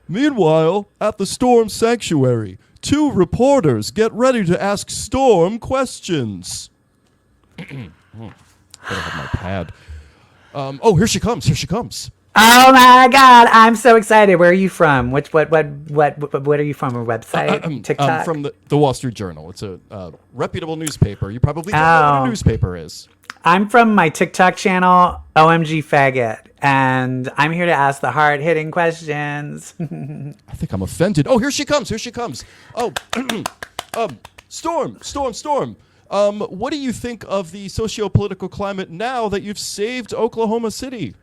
Meanwhile, at the Storm Sanctuary, two reporters get ready to ask Storm questions. Better have my pad. Here she comes. Here she comes. Oh my God! I'm so excited. Where are you from? What are you from? A website? TikTok? I'm from the Wall Street Journal. It's a reputable newspaper. You probably don't know what a newspaper is. I'm from my TikTok channel, OMG Faggot, and I'm here to ask the hard-hitting questions. I think I'm offended. Oh, here she comes. Here she comes. Oh, Storm. What do you think of the socio-political climate now that you've saved Oklahoma City?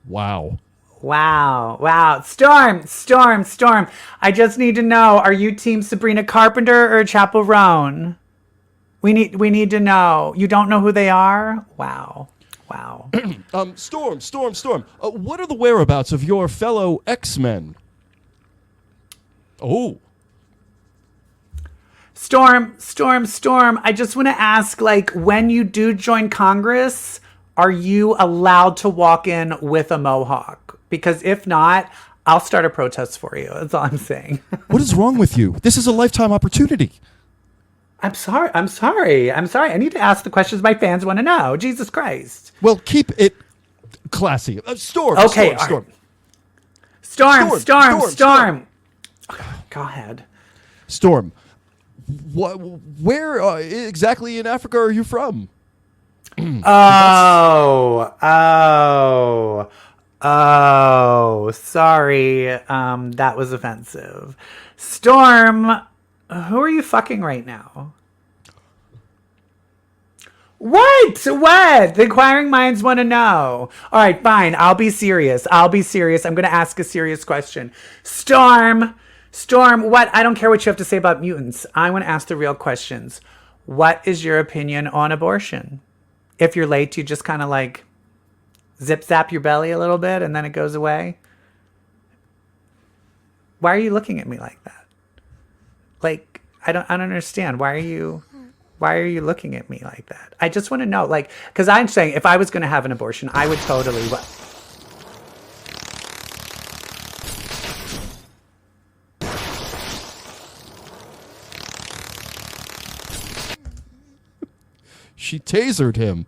Wow. Storm. I just need to know, are you team Sabrina Carpenter or Chappell Roan? We need to know. You don't know who they are? Wow. Storm. What are the whereabouts of your fellow X-Men? Oh. Storm. I just want to ask, when you do join Congress, are you allowed to walk in with a mohawk? Because if not, I'll start a protest for you. That's all I'm saying. What is wrong with you? This is a lifetime opportunity. I'm sorry. I need to ask the questions my fans want to know. Jesus Christ. Well, keep it classy. Storm. Okay. Storm. Go ahead. Storm. Where exactly in Africa are you from? Sorry. That was offensive. Storm, who are you fucking right now? What? The inquiring minds want to know. All right, fine. I'll be serious. I'm going to ask a serious question. Storm, what? I don't care what you have to say about mutants. I want to ask the real questions. What is your opinion on abortion? If you're late, you just kind of zip zap your belly a little bit and then it goes away. Why are you looking at me like that? I don't understand. Why are you looking at me like that? I just want to know, because I'm saying if I was going to have an abortion, I would totally. She tasered him.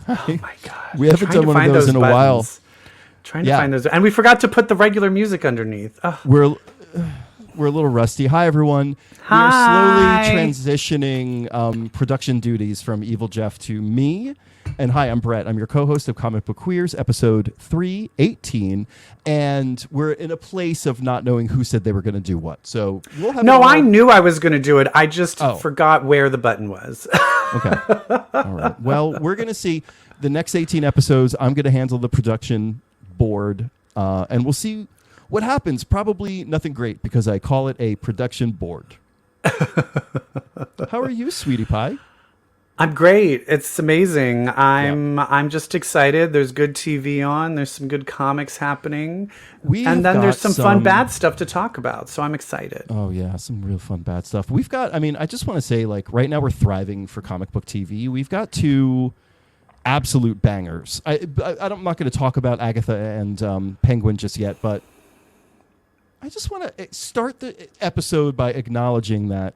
Oh my God. We haven't done one of those in a while. Trying to find those. And we forgot to put the regular music underneath. Oh. We're a little rusty. Hi, everyone. Hi. We are slowly transitioning production duties from EvilJeff to me. And hi, I'm Brett. I'm your co-host of Comic Book Queers, episode 318. And we're in a place of not knowing who said they were going to do what. So we'll have. No, I knew I was going to do it. I just forgot where the button was. Okay. All right. Well, we're going to see the next 18 episodes. I'm going to handle the production board. And we'll see what happens. Probably nothing great because I call it a production board. How are you, sweetie pie? I'm great. It's amazing. I'm just excited. There's good TV on. There's some good comics happening. And then there's some fun bad stuff to talk about. So I'm excited. Oh, yeah. Some real fun bad stuff. We've got, I just want to say, right now we're thriving for comic book TV. We've got two absolute bangers. I'm not going to talk about Agatha and Penguin just yet, but I just want to start the episode by acknowledging that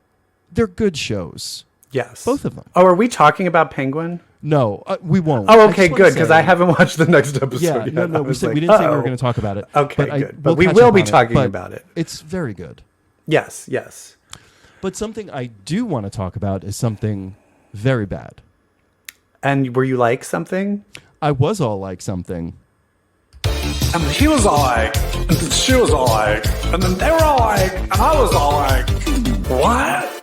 they're good shows. Yes. Both of them. Oh, are we talking about Penguin? No, we won't. Oh, okay, good, because I haven't watched the next episode yet. No, we didn't say we were going to talk about it. Okay, good. But we will be talking about it. It's very good. Yes. But something I do want to talk about is something very bad. And were you like something? I was all like something. And he was all like, and she was all like, and then they were all like, and I was all like, what?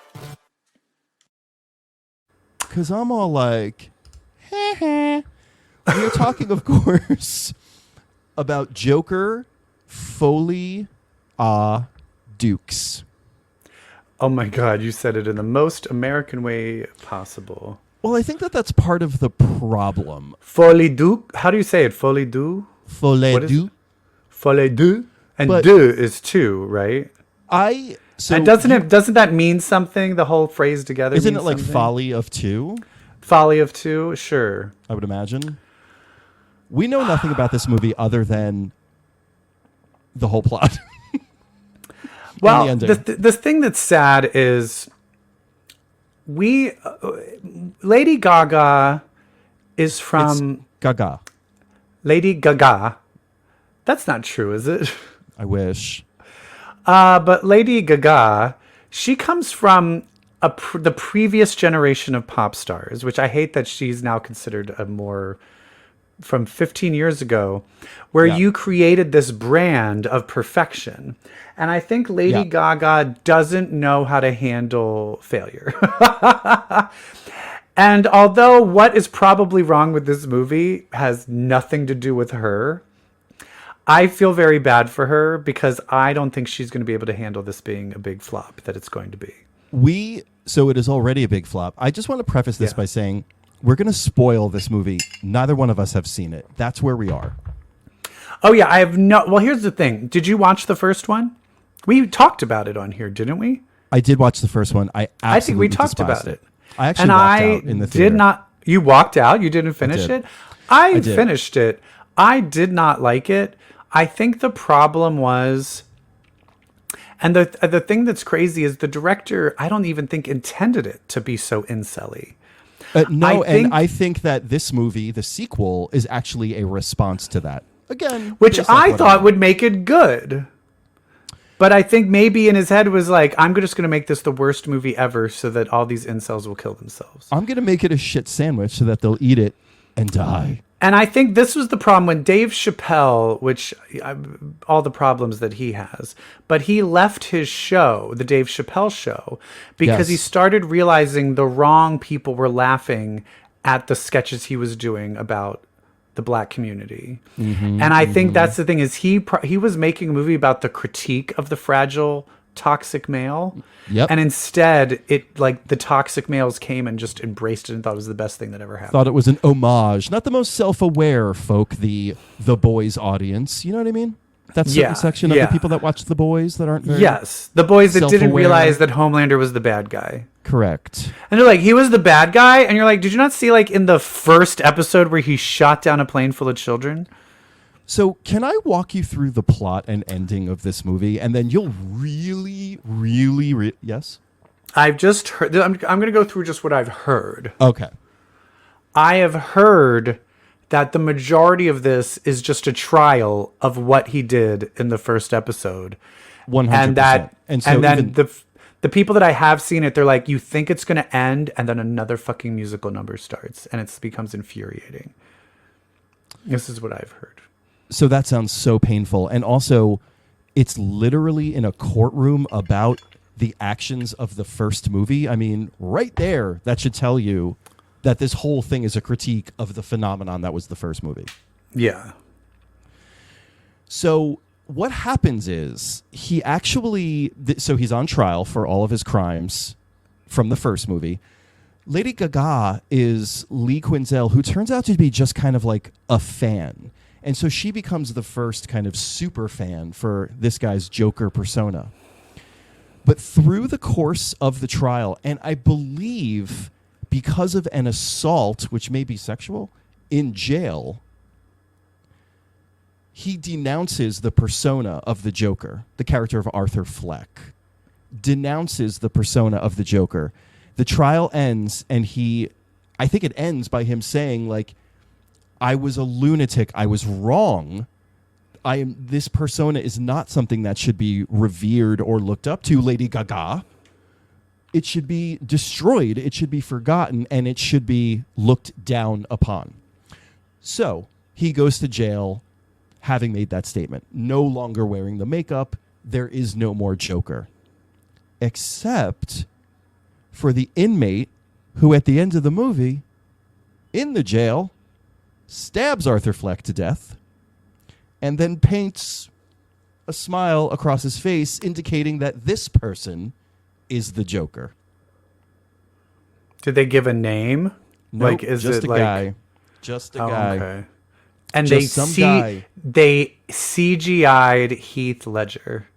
Because I'm all like, we are talking, of course, about Joker, Folie, Dukes. Oh my God, you said it in the most American way possible. Well, I think that's part of the problem. Folie Duke? How do you say it? Folie Duke? Folie Duke? Folie deux. And But- deux is two, right? And doesn't that mean something? The whole phrase together. Isn't it means like something? folly of two? Folly of two? Sure. I would imagine. We know nothing about this movie other than the whole plot. Well, And the ending. the thing that's sad is Lady Gaga is from Gaga. Lady Gaga. That's not true, is it? I wish. But Lady Gaga, she comes from the previous generation of pop stars, which I hate that she's now considered a more from 15 years ago, where Yeah. you created this brand of perfection. And I think Lady Yeah. Gaga doesn't know how to handle failure. And although what is probably wrong with this movie has nothing to do with her, I feel very bad for her because I don't think she's going to be able to handle this being a big flop that it's going to be. So it is already a big flop. I just want to preface this Yeah. by saying we're going to spoil this movie. Neither one of us have seen it. That's where we are. Oh, yeah. Well, here's the thing. Did you watch the first one? We talked about it on here, didn't we? I did watch the first one. I think we absolutely talked despised about it. I actually And walked I out in the theater. did not. You walked out? You didn't finish did. it? I did. finished it. I did not like it. I think the problem was, and the thing that's crazy is the director, I don't even think intended it to be so incel-y. No, I I think that this movie, the sequel, is actually a response to that. Again, Which based off I what thought know. would make it good. But I think maybe in his head was like, I'm just going to make this the worst movie ever so that all these incels will kill themselves. I'm going to make it a shit sandwich so that they'll eat it and die. And I think this was the problem when Dave Chappelle, all the problems that he has, but he left his show, the Dave Chappelle show, because he Yes. started realizing the wrong people were laughing at the sketches he was doing about the black community. And I think that's the thing is he was making a movie about the critique of the fragile, toxic male. Yep. And instead, the toxic males came and just embraced it and thought it was the best thing that ever happened. Thought it was an homage, not the most self-aware folk, the Boys audience. You know what I mean? That certain Yeah, section of yeah. the people that watch The Boys that aren't very Yes, the boys that didn't self-aware. realize that Homelander was the bad guy. correct. And they're like, he was the bad guy? And you're like, did you not see in the first episode where he shot down a plane full of children? So can I walk you through the plot and ending of this movie, and then you'll really, yes? I've just heard, I'm going to go through just what I've heard. Okay. I have heard that the majority of this is just a trial of what he did in the first episode. 100%. And so then even- the people that I have seen it, they're like, you think it's going to end, and then another fucking musical number starts, and it becomes infuriating. This is what I've heard. So that sounds so painful. And also, it's literally in a courtroom about the actions of the first movie. I mean, right there, that should tell you that this whole thing is a critique of the phenomenon that was the first movie. Yeah. So what happens is he actually, so he's on trial for all of his crimes from the first movie. Lady Gaga is Lee Quinzel, who turns out to be just kind of like a fan. And so she becomes the first kind of super fan for this guy's Joker persona. But through the course of the trial, and I believe because of an assault, which may be sexual, in jail, he denounces the persona of the Joker, the character of Arthur Fleck, denounces the persona of the Joker. The trial ends, and I think it ends by him saying, like, I was a lunatic. I was wrong. This persona is not something that should be revered or looked up to, Lady Gaga. It should be destroyed. It should be forgotten, and it should be looked down upon. So he goes to jail having made that statement. No longer wearing the makeup. There is no more Joker. Except for the inmate who, at the end of the movie, in the jail, stabs Arthur Fleck to death and then paints a smile across his face, indicating that this person is the Joker. Did they give a name? Nope, Is just it a guy. Just a guy. Okay. And Just they CGI'd Heath Ledger.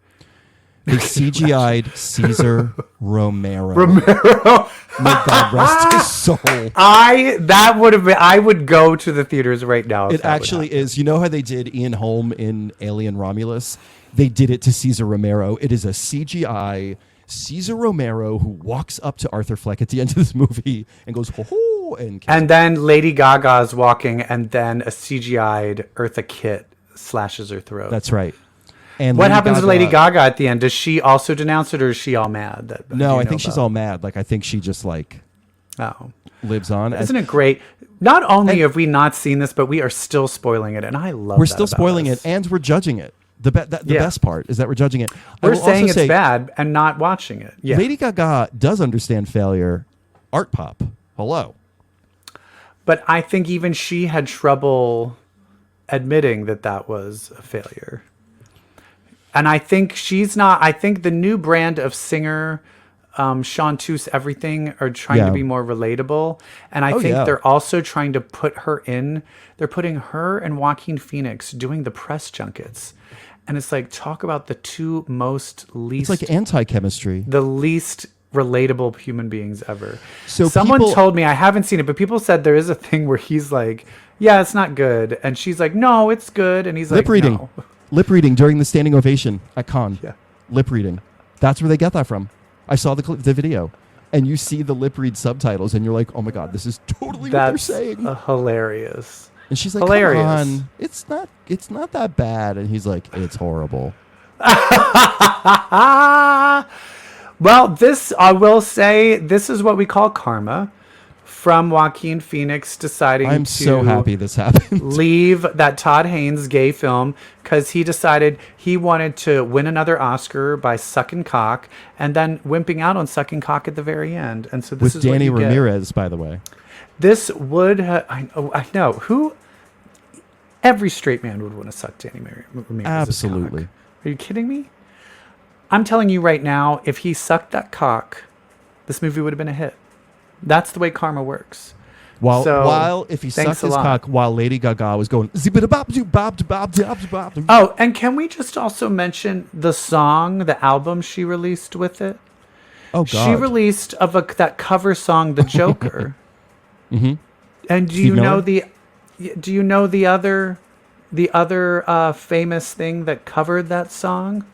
They CGI'd Caesar Romero. Romero. May God rest his soul. I would go to the theaters right now. It actually is. You know how they did Ian Holm in Alien Romulus? They did it to Caesar Romero. It is a CGI Caesar Romero who walks up to Arthur Fleck at the end of this movie and goes, ho ho, and then Lady Gaga's walking, and then a CGI'd Eartha Kitt slashes her throat. That's right. And what happens to Lady Gaga at the end? Does she also denounce it, or is she all mad? No, I think she's all mad. Like, I think she just lives on. Isn't it great? Not only have we not seen this, but we are still spoiling it, and I love. We're still spoiling it, and we're judging it. The best part is that we're judging it. We're saying it's bad and not watching it. Yeah. Lady Gaga does understand failure. Art pop. Hello. But I think even she had trouble admitting that was a failure. And I think she's not. I think the new brand of singer, chanteuse, everything are trying to be more relatable. And I think they're also trying to put her in. They're putting her and Joaquin Phoenix doing the press junkets. And it's like, talk about the two least... It's like anti-chemistry. The least relatable human beings ever. So someone told me, I haven't seen it, but people said there is a thing where he's like, yeah, it's not good. And she's like, no, it's good. And he's lip like, reading. No. Lip reading during the standing ovation at Cannes. Yeah. Lip reading. That's where they get that from. I saw the video. And you see the lip read subtitles, and you're like, oh my God, this is totally what they're saying. Hilarious. And she's like, hilarious. Come on, it's not that bad. And he's like, it's horrible. Well, this, I will say, this is what we call karma from Joaquin Phoenix deciding I'm so happy this happened. Leave that Todd Haynes gay film because he decided he wanted to win another Oscar by sucking cock and then wimping out on sucking cock at the very end. And so this With is Danny what you Ramirez, by the way. This would I know who every straight man would want to suck Danny Ramirez. Absolutely. Cock. Are you kidding me? I'm telling you right now, if he sucked that cock, this movie would have been a hit. That's the way karma works. While if he sucked his cock while Lady Gaga was going Oh, and can we just also mention the song, the album she released with it? Oh God. She released that cover song, The Joker. Mm-hmm. And do you know the other famous thing that covered that song?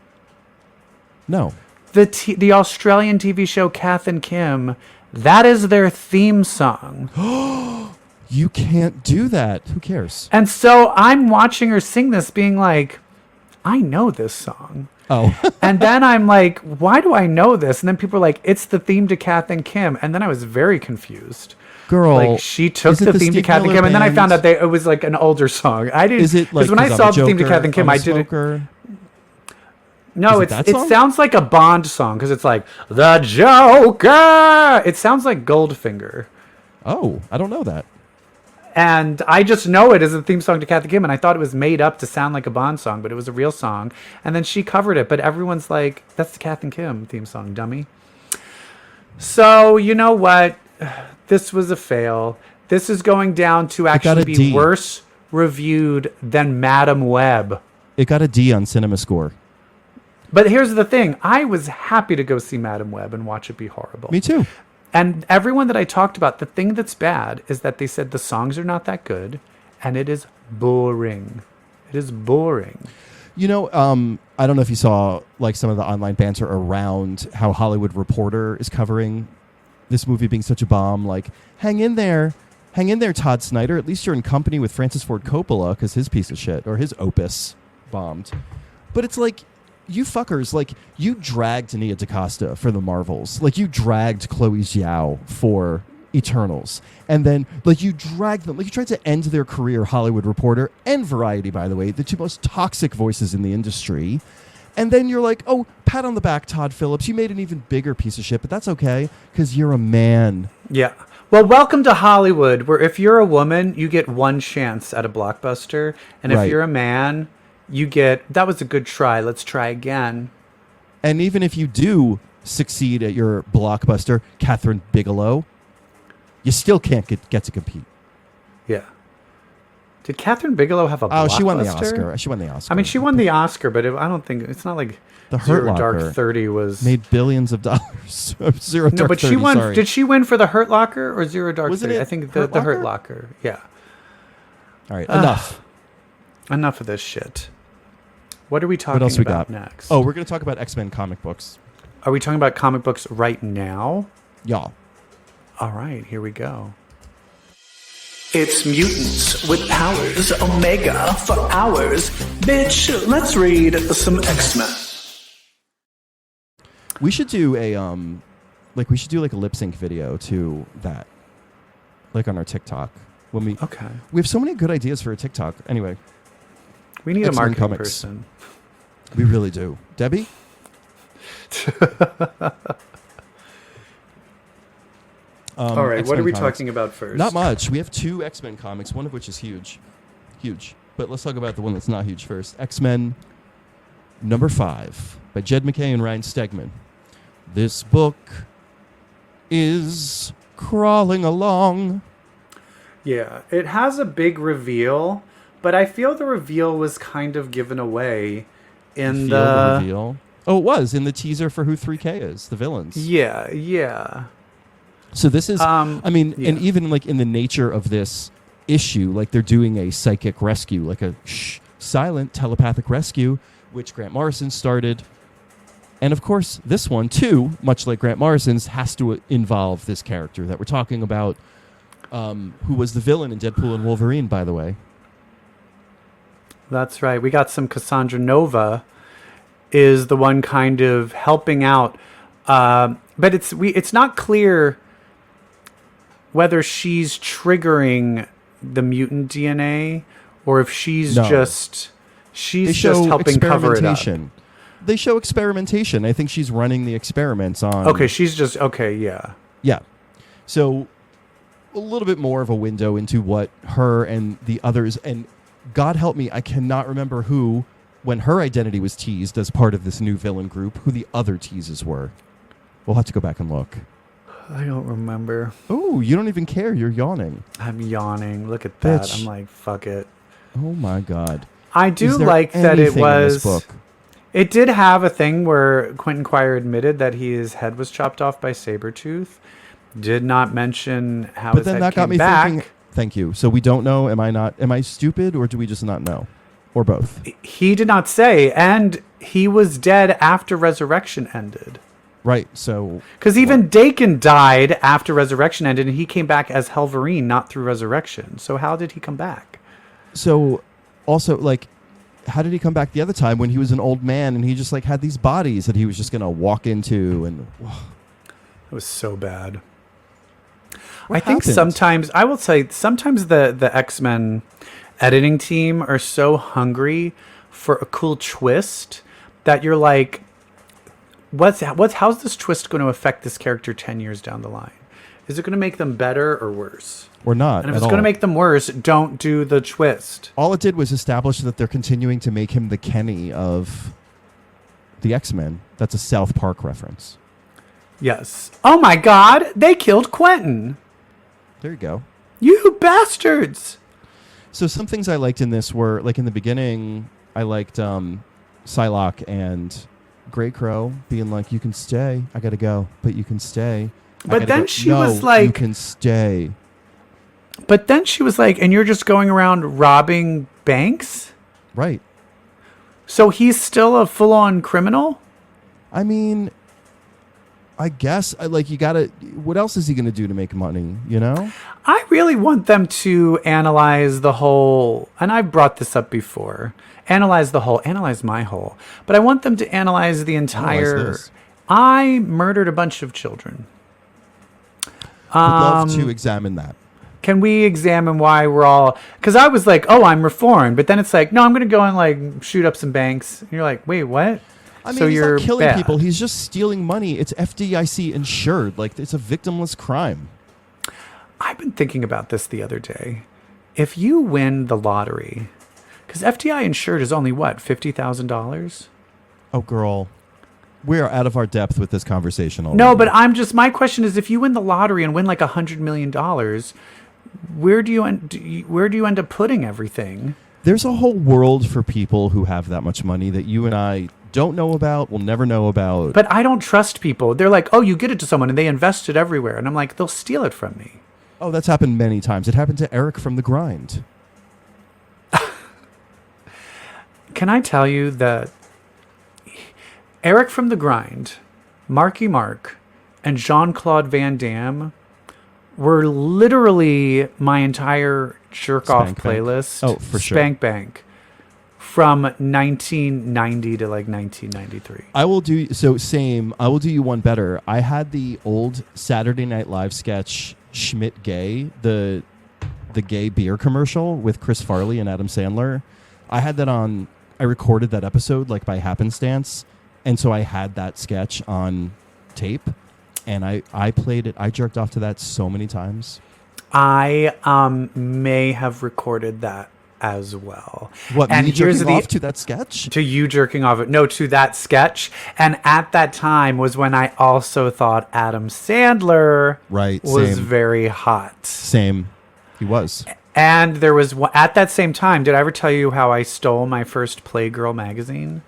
No. The Australian TV show Kath and Kim. That is their theme song. You can't do that. Who cares? And so I'm watching her sing this, being like, I know this song. Oh. And then I'm like, why do I know this? And then people are like, it's the theme to Kath and Kim. And then I was very confused. Girl, like she took the theme to Kath and Kim, and then I found out it was like an older song. I didn't. Is it like? Because when I saw the theme to Kath and Kim, I didn't. No, it sounds like a Bond song because it's like the Joker. It sounds like Goldfinger. Oh, I don't know that. And I just know it as a theme song to Kath and Kim, and I thought it was made up to sound like a Bond song, but it was a real song. And then she covered it, but everyone's like, "That's the Kath and Kim theme song, dummy." So you know what? This was a fail. This is going down to actually be D. worse reviewed than Madam Web. It got a D on Cinema Score. But here's the thing. I was happy to go see Madam Web and watch it be horrible. Me too. And everyone that I talked about, the thing that's bad is that they said the songs are not that good and it is boring. It is boring. You know, I don't know if you saw like some of the online banter around how Hollywood Reporter is covering this movie being such a bomb. Like, hang in there, Todd Snyder. At least you're in company with Francis Ford Coppola because his piece of shit or his opus bombed. But it's like, you fuckers, like, you dragged Nia DaCosta for the Marvels. Like, you dragged Chloe Zhao for Eternals. And then, like, you dragged them. Like, you tried to end their career, Hollywood Reporter and Variety, by the way, the two most toxic voices in the industry. And then you're like, oh, pat on the back, Todd Phillips. You made an even bigger piece of shit, but that's okay because you're a man. Yeah. Well, welcome to Hollywood, where if you're a woman, you get one chance at a blockbuster. And if you're a man, you get, that was a good try. Let's try again. And even if you do succeed at your blockbuster, Catherine Bigelow, you still can't get to compete. Yeah. Did Catherine Bigelow have a blockbuster? Oh, she won the Oscar. She won the Oscar. I mean, she won the Oscar, but I don't think it's not like The Hurt Zero Locker Dark 30 was made billions of dollars. Zero no, Dark but 30, she won. sorry. Did she win for the Hurt Locker or Zero Dark Wasn't 30? it I think Hurt the Hurt Locker? Locker. Yeah. All right, enough. Enough of this shit. What are we talking What else we about got next? Oh, we're going to talk about X-Men comic books. Are we talking about comic books right now? Yeah. All right, here we go. It's mutants with powers, Omega for hours. Bitch, let's read some X-Men. We should do a we should do like a lip sync video to that, like on our TikTok. When we have so many good ideas for a TikTok. Anyway, we need X-Men a marketing comics. person. We really do, Debbie. All right, what X-Men are we comics. talking about first? Not much. We have 2 X-Men comics, one of which is huge. But let's talk about the one that's not huge first. X-Men number 5 by Jed McKay and Ryan Stegman. This book is crawling along. Yeah, it has a big reveal, but I feel the reveal was kind of given away in the reveal. Oh, it was in the teaser for who 3K is, the villains. Yeah. So this is, yeah. and even like in the nature of this issue, like they're doing a psychic rescue, like a silent telepathic rescue, which Grant Morrison started. And of course, this one too, much like Grant Morrison's, has to involve this character that we're talking about, who was the villain in Deadpool and Wolverine, by the way. That's right. We got some Cassandra Nova is the one kind of helping out. But it's not clear whether she's triggering the mutant DNA or if she's just helping cover it up. They show experimentation. I think she's running the experiments on. Okay, she's just yeah. Yeah. So a little bit more of a window into what her and the others, and God help me, I cannot remember who, when her identity was teased as part of this new villain group, who the other teases were. We'll have to go back and look. I don't remember. Oh, you don't even care. You're yawning. I'm yawning. Look at that. Bitch. I'm like, fuck it. Oh my God. I do like that it was. Book? It did have a thing where Quentin Quire admitted that his head was chopped off by Sabretooth. Did not mention how his head came back. Thinking. Thank you. So we don't know. Am I stupid, or do we just not know? Or both? He did not say, and he was dead after Resurrection ended. Right, so... Because even Dakin died after Resurrection ended, and he came back as Helverine, not through Resurrection. So how did he come back? So, also, like, how did he come back the other time when he was an old man and he just, like, had these bodies that he was just going to walk into and... It was so bad. What I think happened? sometimes, I will say, sometimes the X-Men editing team are so hungry for a cool twist that you're like... How's this twist going to affect this character 10 years down the line? Is it going to make them better or worse? Or not? And if it's going to make them worse, don't do the twist. All it did was establish that they're continuing to make him the Kenny of the X-Men. That's a South Park reference. Yes. Oh my God! They killed Quentin. There you go. You bastards! So some things I liked in this were, like in the beginning, I liked Psylocke and Grey Crow being like, "You can stay. I gotta go, but you can stay." But then she was like, "You can stay." But then she was like, "And you're just going around robbing banks?" Right. So he's still a full-on criminal? I mean, I guess like you gotta. What else is he gonna do to make money? You know. I really want them to analyze the whole, and I've brought this up before. Analyze my whole. But I want them to analyze the entire. I murdered a bunch of children. Would love to examine that. Can we examine why we're all? Because I was like, "Oh, I'm reformed," but then it's like, "No, I'm going to go and like shoot up some banks." And you're like, "Wait, what?" I mean, so he's you're not killing bad. people. He's just stealing money. It's FDIC insured. Like, it's a victimless crime. I've been thinking about this the other day. If you win the lottery, because FDI insured is only what, $50,000? Oh, girl. We're out of our depth with this conversation already. No, but my question is, if you win the lottery and win like $100 million, where do you end up putting everything? There's a whole world for people who have that much money that you and I don't know about, will never know about. But I don't trust people. They're like, oh, you get it to someone and they invest it everywhere. And I'm like, they'll steal it from me. Oh, that's happened many times. It happened to Eric from The Grind. Can I tell you that Eric from The Grind, Marky Mark, and Jean-Claude Van Damme were literally my entire jerk-off Spank Bank. playlist. Oh, for sure. Spank Bank. From 1990 to like 1993. I will do you one better. I had the old Saturday Night Live sketch Schmidt Gay, the gay beer commercial with Chris Farley and Adam Sandler. I had that on. I recorded that episode like by happenstance, and so I had that sketch on tape, and I played it. I jerked off to that so many times. I may have recorded that as well. What, and me here's jerking off to that sketch? To you jerking off? No, to that sketch. And at that time was when I also thought Adam Sandler was same. very hot. Same. He was. And there was, at that same time, did I ever tell you how I stole my first Playgirl magazine?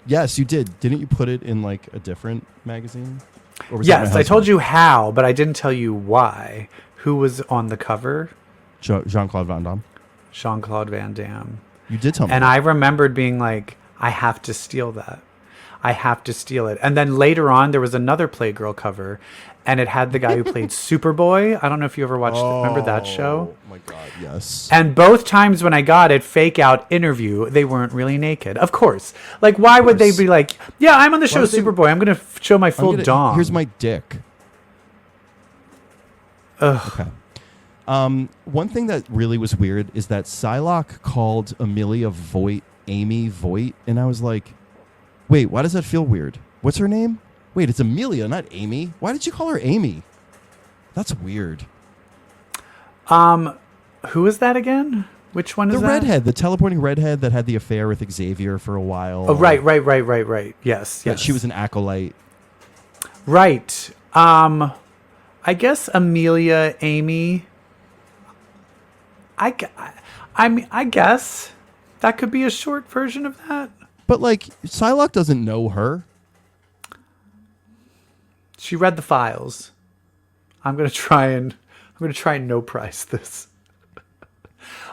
Yes, you did. Didn't you put it in like a different magazine? Or was Yes, I told you how, but I didn't tell you why. Who was on the cover? Jean-Claude Van Damme. Jean-Claude Van Damme. You did tell me. And I remembered being like, I have to steal that. I have to steal it. And then later on, there was another Playgirl cover, and it had the guy who played Superboy. I don't know if you ever watched remember that show? Oh my God, yes. And both times when I got it, fake out interview, they weren't really naked. Of course. Like, why would they be like, yeah, I'm on the show Superboy. I'm going to show my full dong. Here's my dick. Ugh. Okay. One thing that really was weird is that Psylocke called Amelia Voight Amy Voight, and I was like, wait, why does that feel weird? What's her name? Wait, it's Amelia, not Amy. Why did you call her Amy? That's weird. Who is that again? Which one is that? The redhead, the teleporting redhead that had the affair with Xavier for a while. Oh, right. Yes. She was an acolyte. Right. I guess Amelia, Amy. I guess that could be a short version of that. But like, Psylocke doesn't know her. She read the files. I'm gonna try and no price this.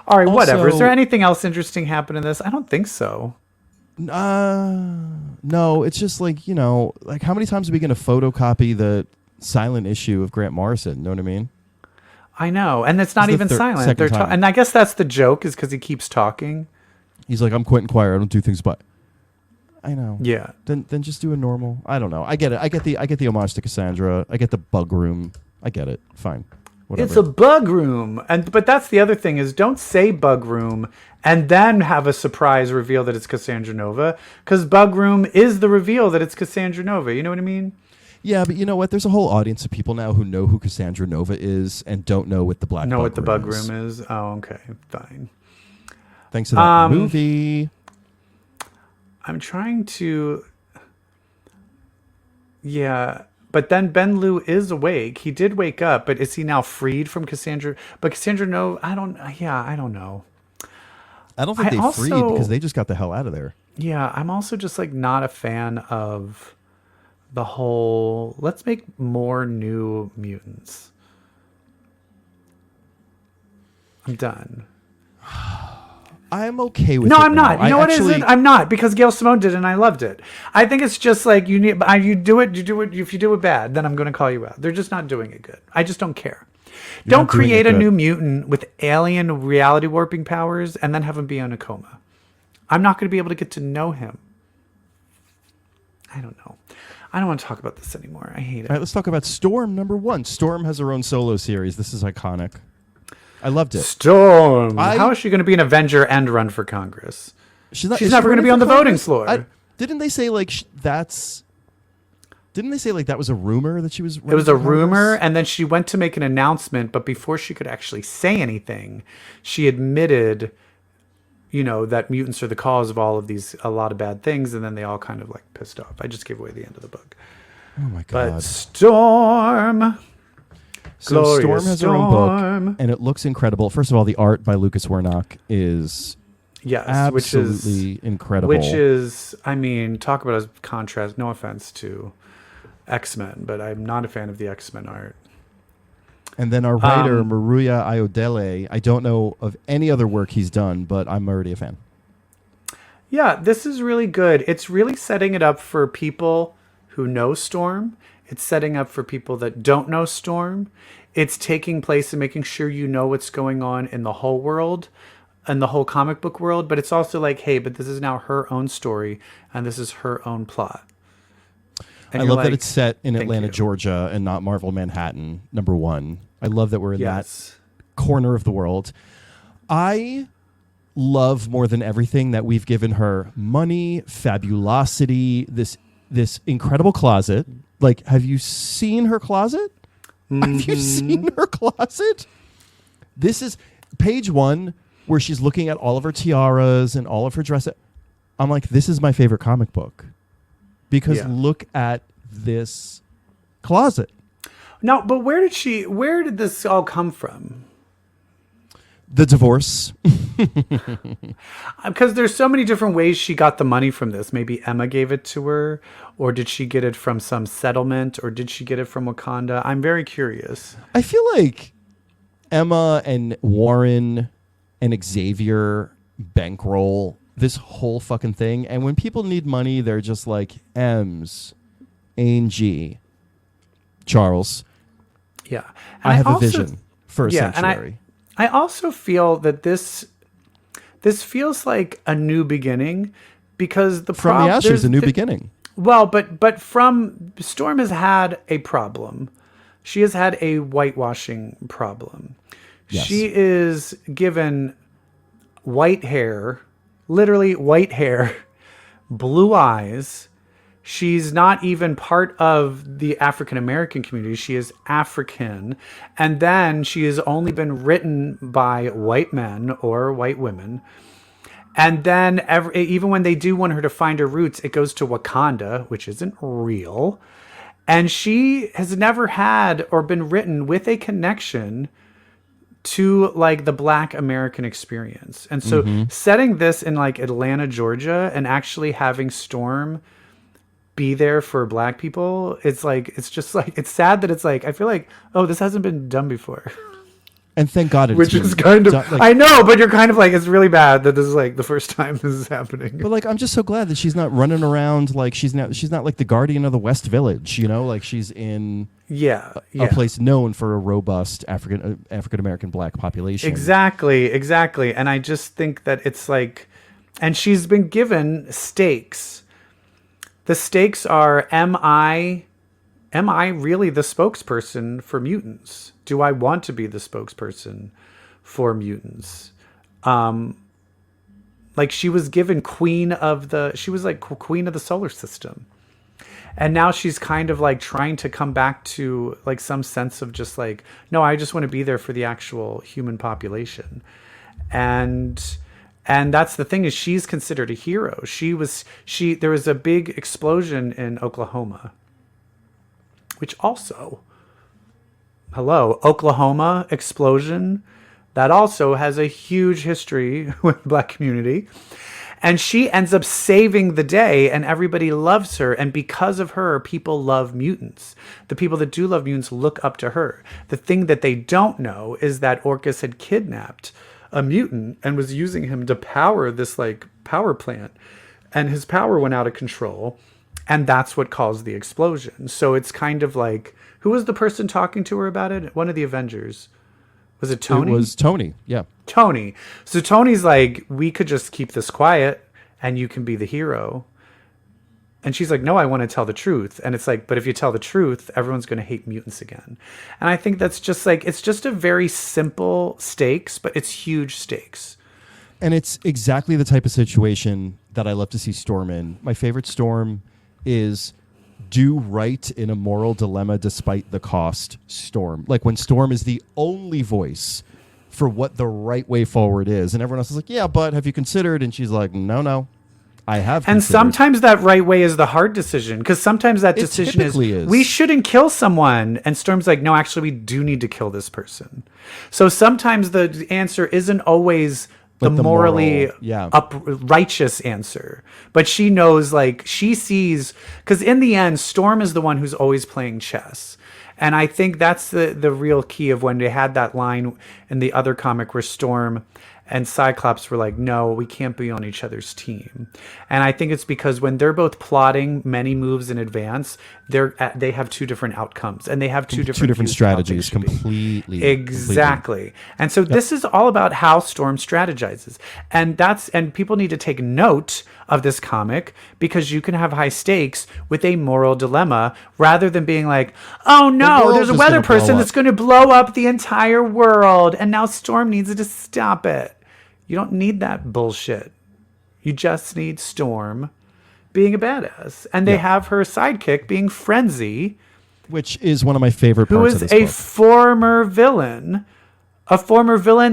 All right, whatever. Is there anything else interesting happen in this? I don't think so. No, it's just like, like how many times are we going to photocopy the silent issue of Grant Morrison? Know what I mean? I know. And it's not even silent. And I guess that's the joke, is because he keeps talking. He's like, I'm Quentin Quire. I don't do things but. I know. Yeah. Then just do a normal. I don't know. I get it. I get the homage to Cassandra. I get the bug room. I get it. Fine. Whatever. It's a bug room. But that's the other thing, is don't say bug room and then have a surprise reveal that it's Cassandra Nova, because bug room is the reveal that it's Cassandra Nova. You know what I mean? Yeah, but you know what? There's a whole audience of people now who know who Cassandra Nova is and don't know what the black know bug what the room bug is. room is. Oh, okay, fine. Thanks to that movie. I'm trying to. Yeah, but then Ben Liu is awake. He did wake up, but is he now freed from Cassandra? But Cassandra Nova, I don't know. I don't think they freed, because they just got the hell out of there. Yeah, I'm also just like not a fan of the whole, let's make more new mutants. I'm done. I'm okay with it. No, I'm not. now. You know what is it? I'm not, because Gail Simone did it and I loved it. I think it's just like you do it. If you do it bad, then I'm going to call you out. They're just not doing it good. I just don't care. Don't create a new mutant with alien reality warping powers and then have him be in a coma. I'm not going to be able to get to know him. I don't know. I don't want to talk about this anymore. I hate it. All right, let's talk about Storm #1. Storm has her own solo series. This is iconic. I loved it. Storm. How is she going to be an Avenger and run for Congress? She's never going to be on the voting floor. Didn't they say like Didn't they say like that was a rumor that she was? It was a rumor, and then she went to make an announcement, but before she could actually say anything, she admitted, that mutants are the cause of a lot of bad things, and then they all kind of like pissed off. I just gave away the end of the book. Oh my God. But Storm. So Glorious Storm has her own book, and it looks incredible. First of all, the art by Lucas Wernock is absolutely incredible. Which is, I mean, talk about a contrast. No offense to X-Men, but I'm not a fan of the X-Men art. And then our writer, Maruya Ayodele, I don't know of any other work he's done, but I'm already a fan. Yeah, this is really good. It's really setting it up for people who know Storm. It's setting up for people that don't know Storm. It's taking place and making sure you know what's going on in the whole world and the whole comic book world. But it's also like, hey, but this is now her own story and this is her own plot. And I love that it's set in Atlanta, Georgia, and not Marvel Manhattan, number one. I love that we're in that corner of the world. I love more than everything that we've given her money, fabulosity, this incredible closet. Like, have you seen her closet? Have you seen her closet? This is page 1 where she's looking at all of her tiaras and all of her dresses. I'm like, this is my favorite comic book. Because look at this closet. No, but where did this all come from? The divorce. Because there's so many different ways she got the money from this. Maybe Emma gave it to her, or did she get it from some settlement, or did she get it from Wakanda? I'm very curious. I feel like Emma and Warren and Xavier bankroll this whole fucking thing. And when people need money, they're just like, M's, A&G, Charles. Yeah. I have a vision for a sanctuary. And I also feel that this feels like a new beginning because from the ashes, a new beginning. Well, but from Storm has had a problem. She has had a whitewashing problem. Yes. She is given white hair, literally white hair, blue eyes. She's not even part of the African American community. She is African. And then she has only been written by white men or white women. And then even when they do want her to find her roots, it goes to Wakanda, which isn't real. And she has never had or been written with a connection to like the Black American experience. And so setting this in like Atlanta, Georgia, and actually having Storm be there for Black people, it's like, it's just like, it's sad that it's like, I feel like, oh, this hasn't been done before. And thank God it's which is kind of, like, I know, but you're kind of like, it's really bad that this is like the first time this is happening. But like, I'm just so glad that she's not running around like she's not like the guardian of the West Village, you know, like she's in a place known for a robust African American Black population. Exactly. And I just think that it's like, and she's been given stakes. The stakes are, am I really the spokesperson for mutants? Do I want to be the spokesperson for mutants? Like she was given queen of the solar system. And now she's kind of like trying to come back to like some sense of just like, no, I just want to be there for the actual human population. And that's the thing, is she's considered a hero. There was a big explosion in Oklahoma, which also, Oklahoma explosion, that also has a huge history with the Black community. And she ends up saving the day and everybody loves her. And because of her, people love mutants. The people that do love mutants look up to her. The thing that they don't know is that Orcus had kidnapped a mutant and was using him to power this like power plant, and his power went out of control, and that's what caused the explosion. So it's kind of like, who was the person talking to her about it? One of the Avengers. Was it Tony? It was Tony. Yeah. Tony. So Tony's like, we could just keep this quiet and you can be the hero. And she's like, no, I want to tell the truth. And it's like, but if you tell the truth, everyone's going to hate mutants again. And I think that's just like, it's just a very simple stakes, but it's huge stakes. And it's exactly the type of situation that I love to see Storm in. My favorite Storm is do right in a moral dilemma despite the cost Storm. Like when Storm is the only voice for what the right way forward is. And everyone else is like, yeah, but have you considered? And she's like, no. I have And considered. sometimes that right way is the hard decision, because sometimes that decision typically is. we shouldn't kill someone. And Storm's like, no, actually, we do need to kill this person. So sometimes the answer isn't always the Like the morally righteous answer. But she knows, like, she sees, because in the end, Storm is the one who's always playing chess. And I think that's the real key of when they had that line in the other comic where Storm and Cyclops were like, no, we can't be on each other's team. And I think it's because when they're both plotting many moves in advance, they have two different outcomes, and they have two different strategies completely. Exactly. And so this is all about how Storm strategizes. And people need to take note of this comic, because you can have high stakes with a moral dilemma rather than being like, oh no, there's a weather person that's going to blow up the entire world, and now Storm needs to stop it. You don't need that bullshit. You just need Storm being a badass. And they have her sidekick being Frenzy, which is one of my favorite parts of this book. Who is a former villain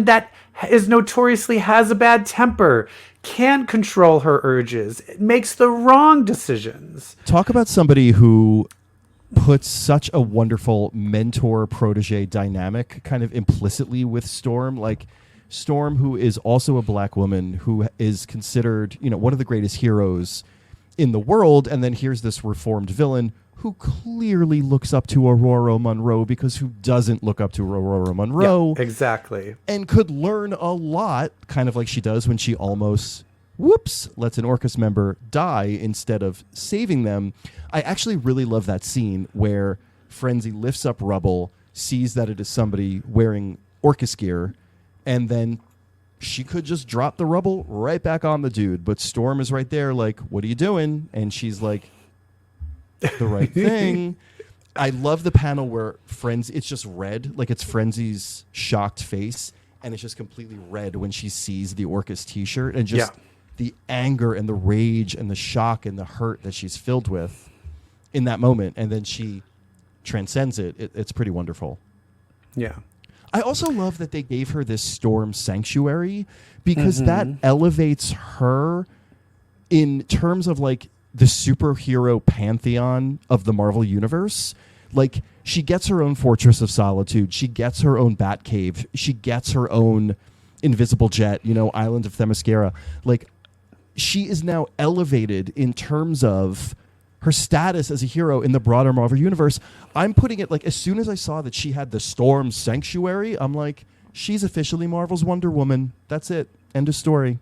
that is notoriously has a bad temper, can't control her urges, makes the wrong decisions. Talk about somebody who puts such a wonderful mentor-protege dynamic kind of implicitly with Storm. Like, Storm, who is also a black woman, who is considered, one of the greatest heroes in the world, and then here's this reformed villain who clearly looks up to Aurora Monroe, because who doesn't look up to Aurora Monroe? Yeah, exactly. And could learn a lot, kind of like she does when she almost, lets an Orcus member die instead of saving them. I actually really love that scene where Frenzy lifts up rubble, sees that it is somebody wearing Orcus gear, and then she could just drop the rubble right back on the dude. But Storm is right there like, what are you doing? And she's like, the right thing. I love the panel where Frenzy, it's just red, like it's Frenzy's shocked face, and it's just completely red when she sees the Orcus t-shirt, and just the anger and the rage and the shock and the hurt that she's filled with in that moment. And then she transcends it. It's pretty wonderful. Yeah. I also love that they gave her this Storm sanctuary, because that elevates her in terms of like the superhero pantheon of the Marvel universe. Like, she gets her own Fortress of Solitude. She gets her own Batcave. She gets her own invisible jet, Island of Themyscira. Like, she is now elevated in terms of her status as a hero in the broader Marvel universe. I'm putting it like, as soon as I saw that she had the Storm Sanctuary, I'm like, she's officially Marvel's Wonder Woman. That's it. End of story.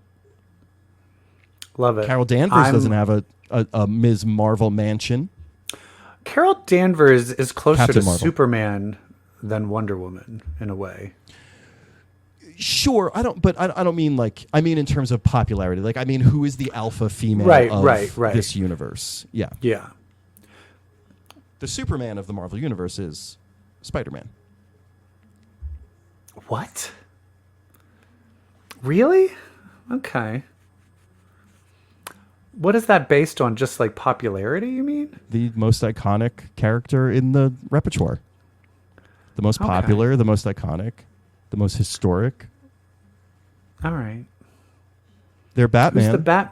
Love it. Carol Danvers doesn't have a Ms. Marvel mansion. Carol Danvers is closer Captain to Marvel. Superman than Wonder Woman in a way. Sure, I don't mean like, I mean in terms of popularity. Like, I mean, who is the alpha female of this universe? Yeah. Yeah. The Superman of the Marvel universe is Spider-Man. What? Really? Okay. What is that based on? Just like popularity, you mean? The most iconic character in the repertoire. The most popular, the most iconic, the most historic. All right. They're Batman.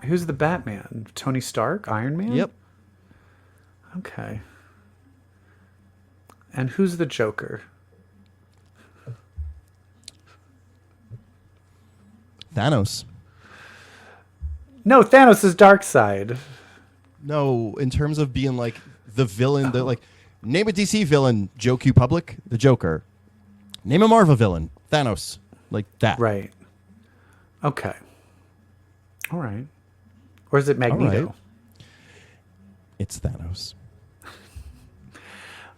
Who's the Batman? Tony Stark? Iron Man? Yep. Okay. And who's the Joker? Thanos. No, Thanos is Darkseid. No, in terms of being like the villain, like, name a DC villain, Joe Q Public, the Joker. Name a Marvel villain, Thanos. Like that. Right. Okay. All right. Or is it Magneto? Right. It's Thanos.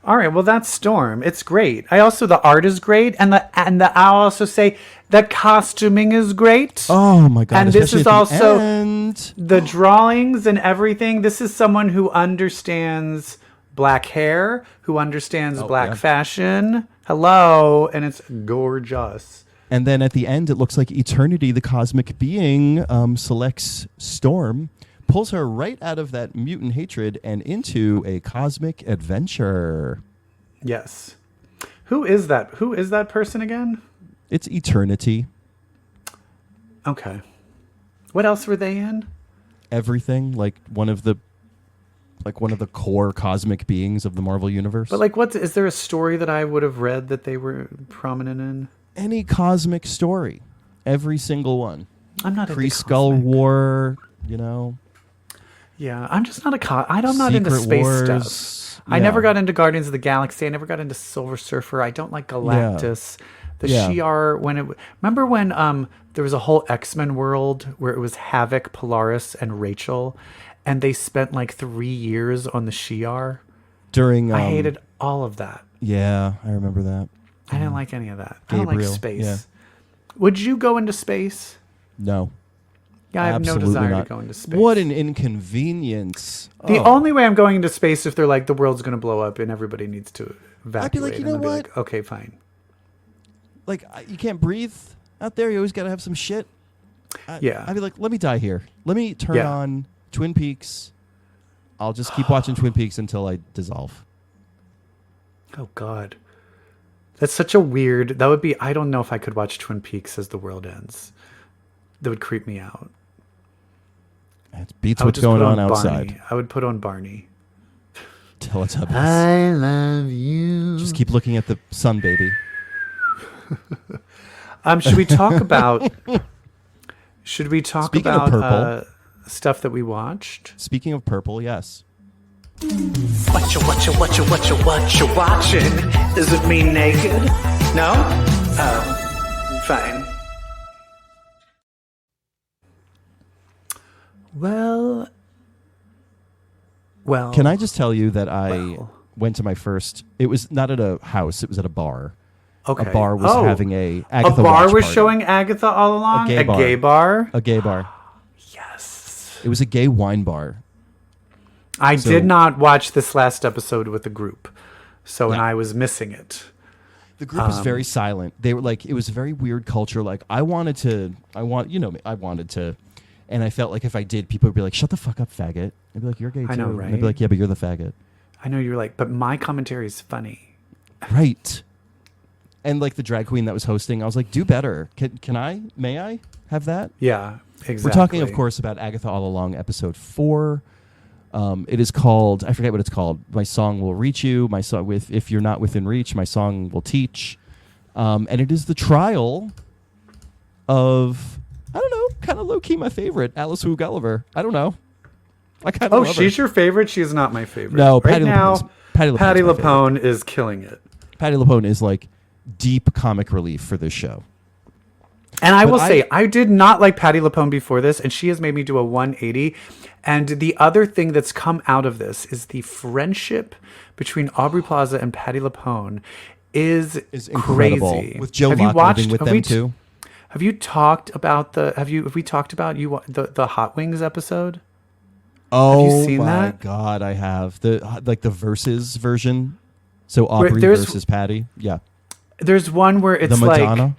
All right, well, that's Storm. It's great. The art is great, and I'll also say the costuming is great. Oh my god! And this is also end. the drawings and everything. This is someone who understands black hair, who understands black fashion. Hello, and it's gorgeous. And then at the end, it looks like Eternity, the cosmic being, selects Storm, pulls her right out of that mutant hatred and into a cosmic adventure. Yes. Who is that? Who is that person again? It's Eternity. Okay. What else were they in? everything, like one of the core cosmic beings of the Marvel universe. But like, is there a story that I would have read that they were prominent in? Any cosmic story, every single one. I'm not Pre-Skull into War, you know. Yeah, I'm just not I'm not into Secret space Wars. stuff. I never got into Guardians of the Galaxy. I never got into Silver Surfer. I don't like Galactus. The Shi'ar. Remember when there was a whole X-Men world where it was Havoc, Polaris, and Rachel, and they spent like 3 years on the Shi'ar. During I hated all of that. Yeah, I remember that. I didn't like any of that. Gabriel, I don't like space. yeah. Would you go into space? No. Yeah, I have Absolutely no desire not. to go into space. What an inconvenience. The only way I'm going into space if they're like the world's going to blow up and everybody needs to evacuate. I'd be like, you know and I'd what? be like, okay, fine. Like, you can't breathe out there. You always got to have some shit. Yeah. I'd be like, let me die here. Let me turn Yeah. on Twin Peaks. I'll just keep watching Twin Peaks until I dissolve. Oh, God. That's such a weird... That would be... I don't know if I could watch Twin Peaks as the world ends. That would creep me out. It beats I would what's just going put on Barney. outside. I would put on Barney. Teletubbies. I love you. Just keep looking at the sun, baby. Should we talk about... Should we talk Speaking of about purple. Stuff that we watched? Speaking of purple, yes. What you watching? Is it me naked? No? Oh, fine. Well... Can I just tell you that I Well. went to my first... It was not at a house. It was at a bar. Okay. A bar was having a Agatha A bar watch was party. showing Agatha All Along? A gay bar. Gay bar? A gay bar. Yes. It was a gay wine bar. I did not watch this last episode with the group, and Yeah. I was missing it. The group was very silent. They were like, it was a very weird culture. Like, I wanted to, and I felt like if I did, people would be like, shut the fuck up, faggot. I'd be like, you're gay too. I know, And I'd right? be like, yeah, but you're the faggot. I know you were like, but my commentary is funny. Right. And like the drag queen that was hosting, I was like, do better. May I have that? Yeah, exactly. We're talking, of course, about Agatha All Along, episode 4. It is called, I forget what it's called. My Song Will Reach You. My song If You're Not Within Reach, My Song Will Teach. And it is the trial of, I don't know, kind of low-key my favorite, Alice Wu Gulliver. I don't know. I kind of love her. She's your favorite? She is not my favorite. No, right now, Patti Patti LuPone's my LuPone is killing it. Patti LuPone is like deep comic relief for this show. And I But will say, I did not like Patti LuPone before this, and she has made me do a 180. And the other thing that's come out of this is the friendship between Aubrey Plaza and Patti LuPone is incredible. crazy. With Joe Have you Locke watched- living with have them we- too. Have you talked about have we talked about the Hot Wings episode? Oh seen my that? god, I have the versus version. So Aubrey there's- versus Patty. Yeah. There's one where it's The Madonna. like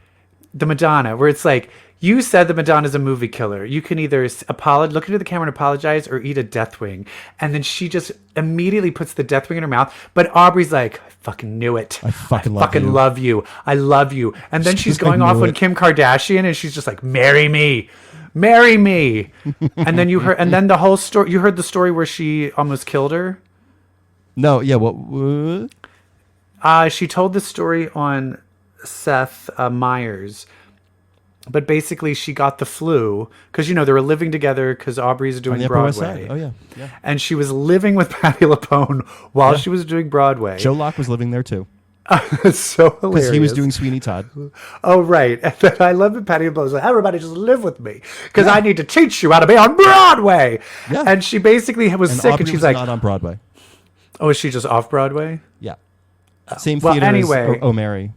the Madonna, where it's like, you said the Madonna's a movie killer. You can either look into the camera and apologize or eat a death wing. And then she just immediately puts the death wing in her mouth. But Aubrey's like, I fucking knew it. I fucking love you. love you. I love you. And then she's I going off knew on it. Kim Kardashian and she's just like, marry me. Marry me. And then the whole story, you heard the story where she almost killed her? No, yeah, what? She told the story on Seth Meyers, but basically she got the flu because they were living together because Aubrey's doing On the Upper West Broadway. Side. Oh yeah, yeah. And she was living with Patti LuPone while she was doing Broadway. Joe Locke was living there too It's so hilarious. because he was doing Sweeney Todd. Oh right, and then I love that Patti LuPone's like, everybody just live with me because I need to teach you how to be on Broadway. Yeah. And she basically was And sick, Aubrey and she's was like, not on Broadway. oh, is she just off Broadway? Yeah. Same well, theater anyway. as O'Mary.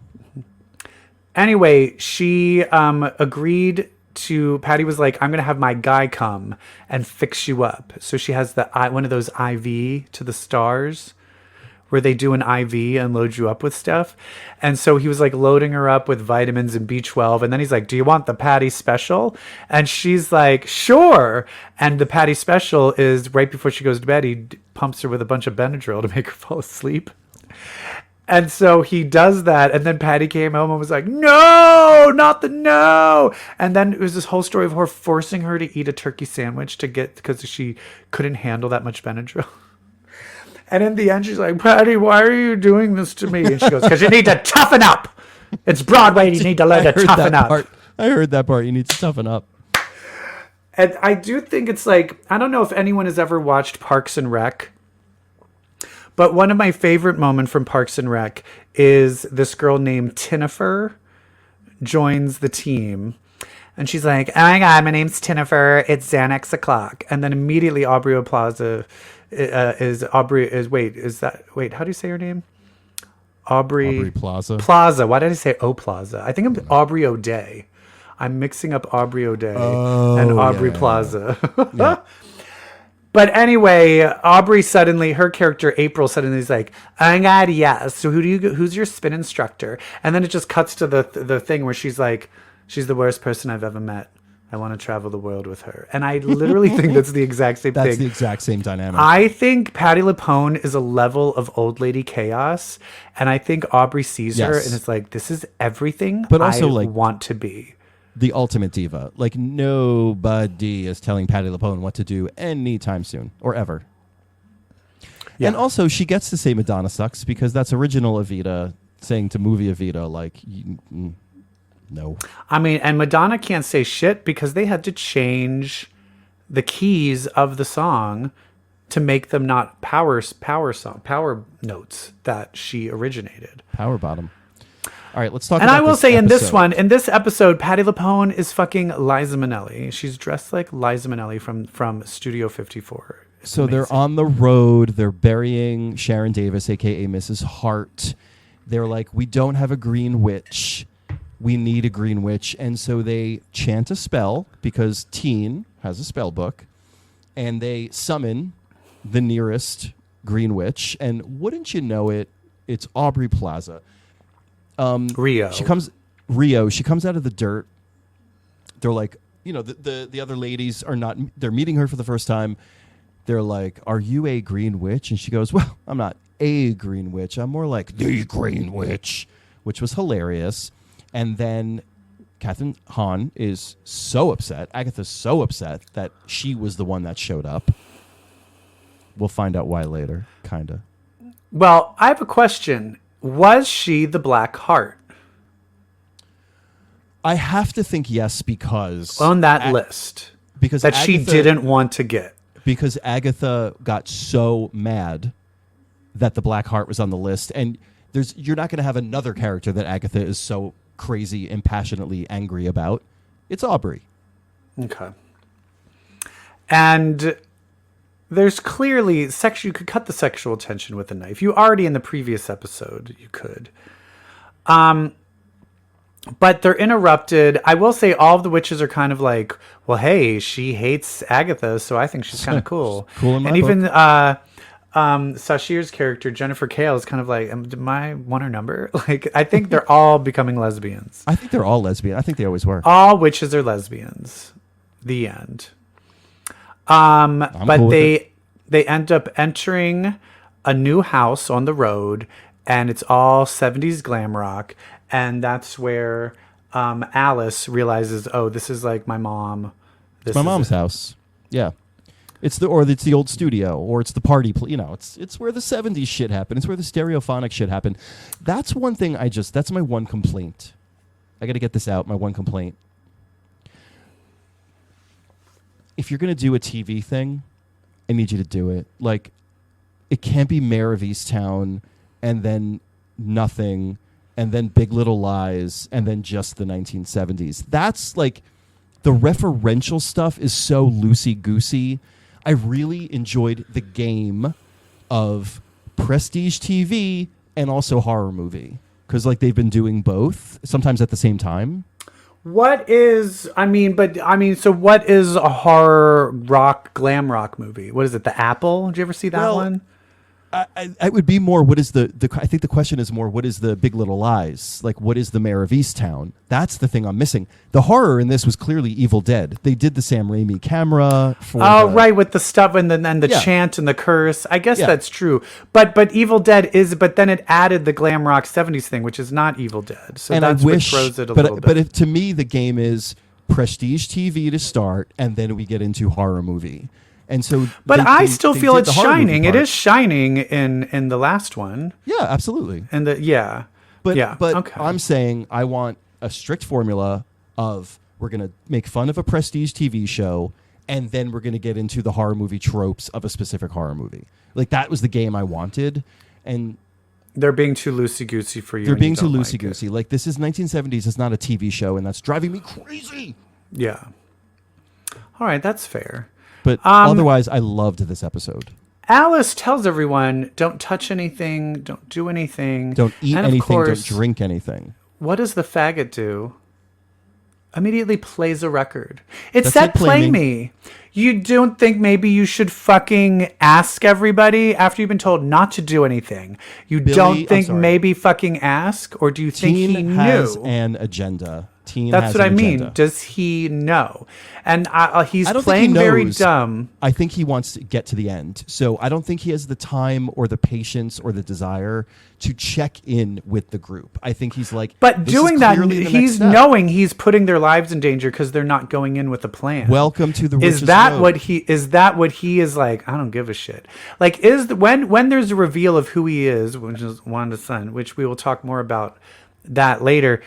Anyway, she agreed to. Patty was like, "I'm gonna have my guy come and fix you up." So she has one of those IV to the stars, where they do an IV and load you up with stuff. And so he was like loading her up with vitamins and B12, and then he's like, "Do you want the Patty special?" And she's like, "Sure." And the Patty special is right before she goes to bed. He pumps her with a bunch of Benadryl to make her fall asleep. And so he does that, and then Patty came home and was like, "No, not the no!" And then it was this whole story of her forcing her to eat a turkey sandwich because she couldn't handle that much Benadryl. And in the end, she's like, "Patty, why are you doing this to me?" And she goes, "Because you need to toughen up. It's Broadway. You need to learn to toughen up." I heard that part. You need to toughen up. And I do think it's like, I don't know if anyone has ever watched Parks and Rec. But one of my favorite moments from Parks and Rec is this girl named Tinifer joins the team. And she's like, "Oh my God, my name's Tinifer. It's Xanax o'clock." And then immediately how do you say her name? Aubrey Plaza. Plaza. Why did I say O Plaza? I think I'm Aubrey O'Day. I'm mixing up Aubrey O'Day and Aubrey Plaza. Yeah. But anyway, her character April suddenly is like, "Oh my God, yes. So who's your spin instructor?" And then it just cuts to the thing where she's like, "She's the worst person I've ever met. I want to travel the world with her." And I literally think that's the exact same thing. That's the exact same dynamic. I think Patti LuPone is a level of old lady chaos, and I think Aubrey sees her and is like, "This is everything but also, I want to be." The ultimate diva. Like, nobody is telling Patti LuPone what to do anytime soon or ever. Yeah. And also, she gets to say Madonna sucks because that's original Evita saying to movie Evita, like, no. I mean, and Madonna can't say shit because they had to change the keys of the song to make them not power notes that she originated. Power bottom. All right, let's talk and about I will this say episode. in this episode, Patti LuPone is fucking Liza Minnelli. She's dressed like Liza Minnelli from Studio 54. So they're on the road. They're burying Sharon Davis, a.k.a. Mrs. Hart. They're like, "We don't have a green witch. We need a green witch." And so they chant a spell because Teen has a spell book. And they summon the nearest green witch. And wouldn't you know it, it's Aubrey Plaza. Rio. She comes out of the dirt. They're like, the other ladies are not, they're meeting her for the first time. They're like, "Are you a green witch?" And she goes, "Well, I'm not a green witch. I'm more like the green witch," which was hilarious. And then Catherine Hahn is so upset. Agatha's so upset that she was the one that showed up. We'll find out why later, kind of. Well, I have a question. Was she the Black Heart? I have to think yes because... On that list. Because that she didn't want to get. Because Agatha got so mad that the Black Heart was on the list. And you're not going to have another character that Agatha is so crazy and passionately angry about. It's Aubrey. Okay. And there's clearly you could cut the sexual tension with a knife. You already in the previous episode you could. But they're interrupted. I will say all of the witches are kind of like, "Well, hey, she hates Agatha, so I think she's kind of cool." Cool in my and book. even Sashir's character, Jennifer Kale, is kind of like, "Am I want her number?" Like, I think they're all becoming lesbians. I think they're all lesbian. I think they always were. All witches are lesbians. The end. But cool with they end up entering a new house on the road, and it's all 70s glam rock. And that's where Alice realizes, "Oh, this is like my mom. It's my mom's house." Yeah. It's the old studio, or it's the party. It's where the 70s shit happened. It's where the stereophonic shit happened. That's one thing that's my one complaint. I got to get this out. My one complaint. If you're going to do a TV thing, I need you to do it. Like, it can't be Mayor of Easttown and then nothing and then Big Little Lies and then just the 1970s. That's like, the referential stuff is so loosey-goosey. I really enjoyed the game of prestige TV and also horror movie because like they've been doing both sometimes at the same time. So what is a horror rock, glam rock movie? What is it? The Apple? Did you ever see that one? I would be more, what is the I think the question is more, what is the Big Little Lies? Like, what is the Mayor of Easttown? That's the thing I'm missing. The horror in this was clearly Evil Dead. They did the Sam Raimi camera for right, with the stuff and then the chant and the curse. I guess that's true. But Evil Dead but then it added the glam rock 70s thing, which is not Evil Dead. So and that's what throws it a little bit. But to me, the game is prestige TV to start, and then we get into horror movie. And so, but I still feel it's shining. It is shining in the last one. Yeah, absolutely. And but okay. I'm saying I want a strict formula of, we're going to make fun of a prestige TV show, and then we're going to get into the horror movie tropes of a specific horror movie. Like, that was the game I wanted, and they're being too loosey-goosey for you. They're being too loosey-goosey. Like, this is 1970s. It's not a TV show, and that's driving me crazy. Yeah. All right, that's fair. But otherwise, I loved this episode. Alice tells everyone, don't touch anything, don't do anything. Don't eat anything, don't drink anything. What does the faggot do? Immediately plays a record. It said play me. You don't think maybe you should fucking ask everybody after you've been told not to do anything? You don't think maybe fucking ask? Or do you think he knew? Has an agenda. That's what I mean. Does he know? And he's playing very dumb. I think he wants to get to the end. So I don't think he has the time or the patience or the desire to check in with the group. I think he's like, but doing that, he's knowing he's putting their lives in danger because they're not going in with a plan. Welcome to the richest Is that road. what he is like? I don't give a shit. Like, when there's a reveal of who he is, which is Wanda's son, which we will talk more about that later.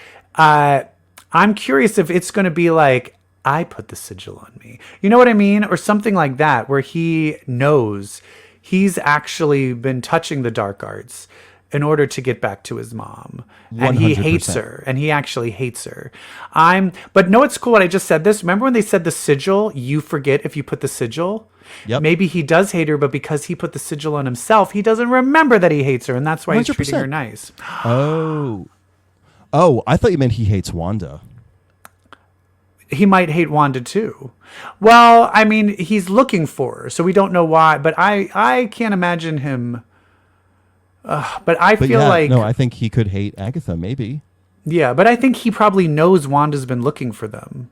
I'm curious if it's going to be like, I put the sigil on me. You know what I mean? Or something like that, where he knows he's actually been touching the dark arts in order to get back to his mom. 100%. And he hates her. And he actually hates her. But no, it's cool what I just said this. Remember when they said the sigil, you forget if you put the sigil? Yep. Maybe he does hate her, but because he put the sigil on himself, he doesn't remember that he hates her. And that's why 100%. He's treating her nice. Oh, I thought you meant he hates Wanda. He might hate Wanda too. Well, I mean, he's looking for her, so we don't know why. But I can't imagine him. But I feel like... No, I think he could hate Agatha, maybe. Yeah, but I think he probably knows Wanda's been looking for them.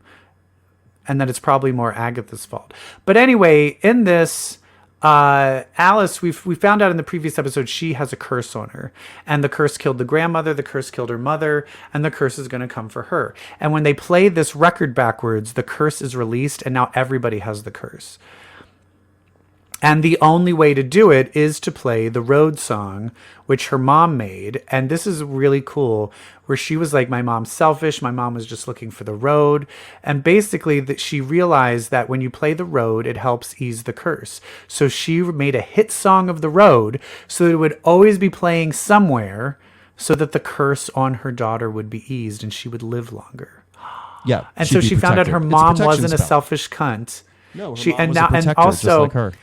And that it's probably more Agatha's fault. But anyway, in this... Alice, we found out in the previous episode she has a curse on her, and the curse killed the grandmother, the curse killed her mother, and the curse is going to come for her. And when they play this record backwards, the curse is released, and now everybody has the curse. And the only way to do it is to play the road song, which her mom made. And this is really cool, where she was like, my mom's selfish. My mom was just looking for the road. And basically that she realized that when you play the road, it helps ease the curse. So she made a hit song of the road so that it would always be playing somewhere so that the curse on her daughter would be eased and she would live longer. Yeah. And so she found out her mom wasn't a selfish cunt. No, her mom was a protector, and also, just like her.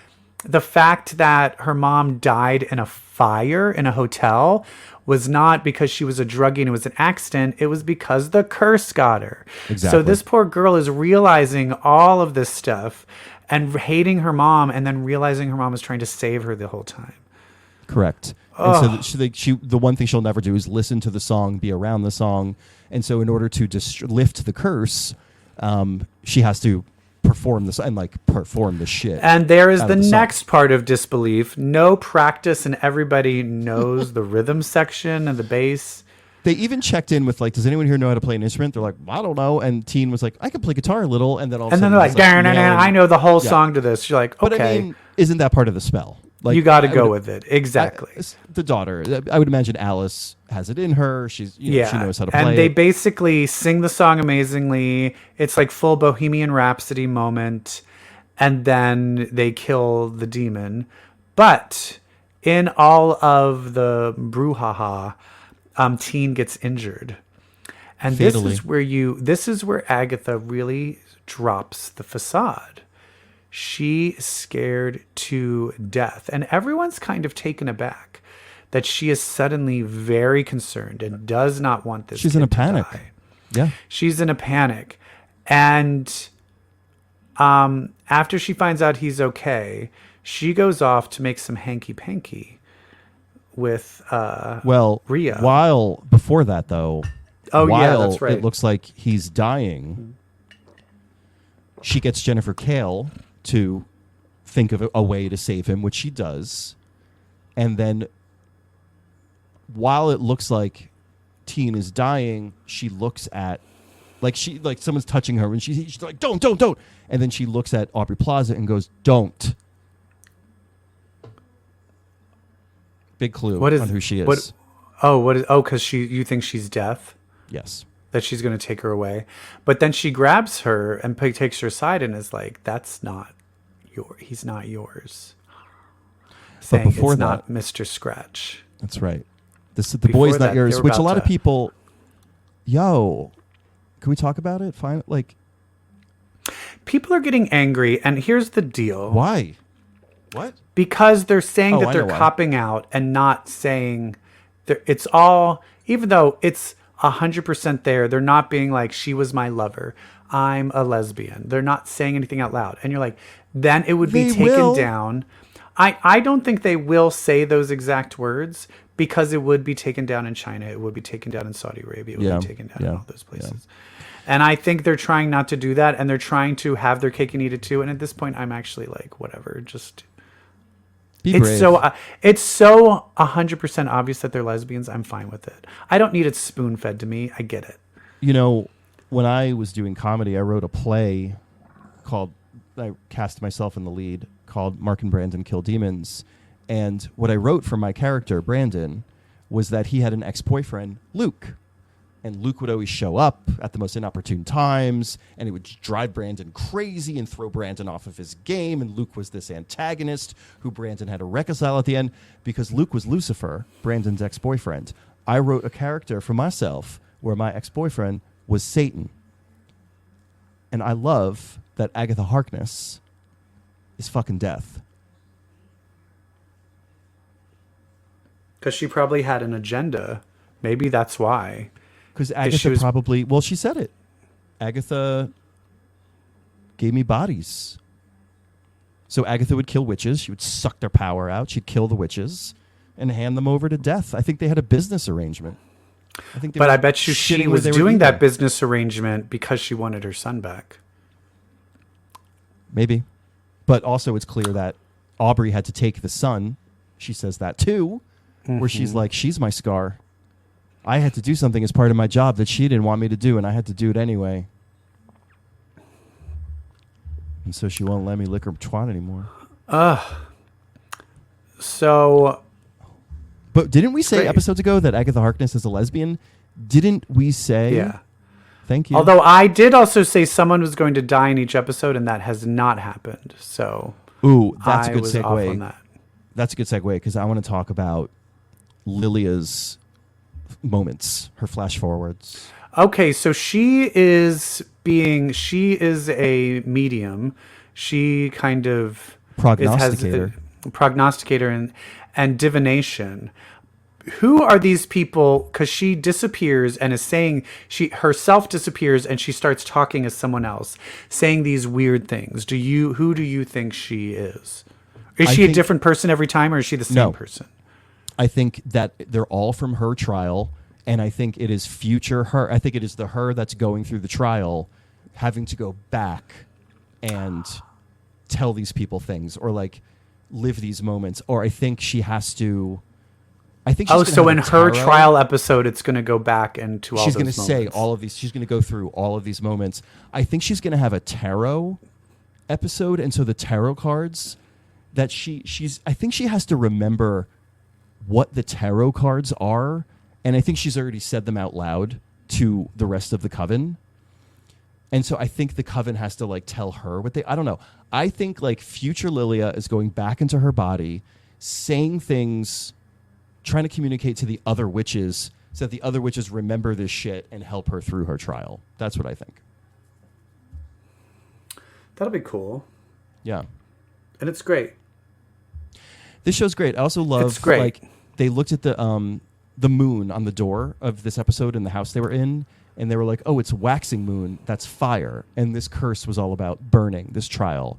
The fact that her mom died in a fire in a hotel was not because she was a druggie and it was an accident. It was because the curse got her. Exactly. So this poor girl is realizing all of this stuff and hating her mom, and then realizing her mom was trying to save her the whole time. Correct. And so the one thing she'll never do is listen to the song, be around the song. And so in order to lift the curse, she has to perform this and perform the shit. And there is the next part of disbelief. No practice, and everybody knows the rhythm section and the bass. They even checked in with does anyone here know how to play an instrument? They're like, I don't know. And Teen was like, I can play guitar a little. And then all of a sudden, they're like, I know the whole song to this. You're like, okay. But I mean, isn't that part of the spell? You got to go with it. Exactly. The daughter. I would imagine Alice has it in her. She's she knows how to play. And they basically sing the song amazingly. It's like full Bohemian Rhapsody moment. And then they kill the demon. But in all of the brouhaha, Teen gets injured. And Fatally. this is where Agatha really drops the facade. She is scared to death. And everyone's kind of taken aback that she is suddenly very concerned and does not want this. She's in a panic. Yeah. She's in a panic. And after she finds out he's okay, she goes off to make some hanky-panky Well, Rhea. while before that though, Oh, yeah, while that's right. it looks like he's dying, she gets Jennifer Kale to think of a way to save him, which she does. And then while it looks like Teen is dying, she looks at like someone's touching her and she's like, don't. And then she looks at Aubrey Plaza and goes, don't. Big clue on who she is. Because you think she's deaf? Yes. That she's going to take her away. But then she grabs her and takes her aside and is like, that's not he's not yours. Saying but before it's that, not Mr. Scratch. That's right. The boy's not yours, which a lot of people, can we talk about it? Fine. Like, people are getting angry, and here's the deal. Why? What? Because they're saying that they're why. copping out and not saying it's all, even though it's 100% there, they're not being like, she was my lover, I'm a lesbian. They're not saying anything out loud. And you're like, then it would be taken down. I don't think they will say those exact words because it would be taken down in China. It would be taken down in Saudi Arabia. It would be taken down in all those places. And I think they're trying not to do that. And they're trying to have their cake and eat it too. And at this point, I'm actually like, whatever, just... It's so 100% obvious that they're lesbians. I'm fine with it. I don't need it spoon fed to me. I get it. You know, when I was doing comedy, I wrote a play I cast myself in the lead, called Mark and Brandon Kill Demons. And what I wrote for my character, Brandon, was that he had an ex-boyfriend, Luke. And Luke would always show up at the most inopportune times, and it would drive Brandon crazy and throw Brandon off of his game. And Luke was this antagonist who Brandon had to reconcile at the end because Luke was Lucifer, Brandon's ex-boyfriend. I wrote a character for myself where my ex-boyfriend was Satan. And I love that Agatha Harkness is fucking death. Because she probably had an agenda. Maybe that's why. Because Agatha probably... Well, she said it. Agatha gave me bodies. So Agatha would kill witches. She would suck their power out. She'd kill the witches and hand them over to death. I think they had a business arrangement. But I bet you she was doing that business arrangement because she wanted her son back. Maybe. But also it's clear that Aubrey had to take the son. She says that too. Where she's like, she's my scar. I had to do something as part of my job that she didn't want me to do, and I had to do it anyway. And so she won't let me lick her twat anymore. So... But didn't we say episodes ago that Agatha Harkness is a lesbian? Didn't we say? Yeah. Thank you. Although I did also say someone was going to die in each episode, and that has not happened. So... Ooh, that's a good segue. Off on that. That's a good segue, because I want to talk about Lilia's moments, her flash forwards. Okay, so she is a medium. She kind of prognosticator and divination. Who are these people? Because she disappears and is saying she herself disappears and she starts talking as someone else, saying these weird things. Who do you think she is? Is she a different person every time, or is she the same person? I think that they're all from her trial, and I think it is future her. I think it is the her that's going through the trial, having to go back and tell these people things, or like live these moments. Or I think she has to. I think. So in her trial episode, it's going to go back into all. She's going to say all of these. She's going to go through all of these moments. I think she's going to have a tarot episode, and so the tarot cards that she's. I think she has to remember what the tarot cards are, and I think she's already said them out loud to the rest of the coven. And so I think the coven has to like tell her what I don't know. I think like future Lilia is going back into her body, saying things, trying to communicate to the other witches so that the other witches remember this shit and help her through her trial. That's what I think. That'll be cool. Yeah. And it's great. This show's great. I also love like they looked at the moon on the door of this episode in the house they were in, and they were like, "Oh, it's waxing moon. That's fire." And this curse was all about burning. This trial.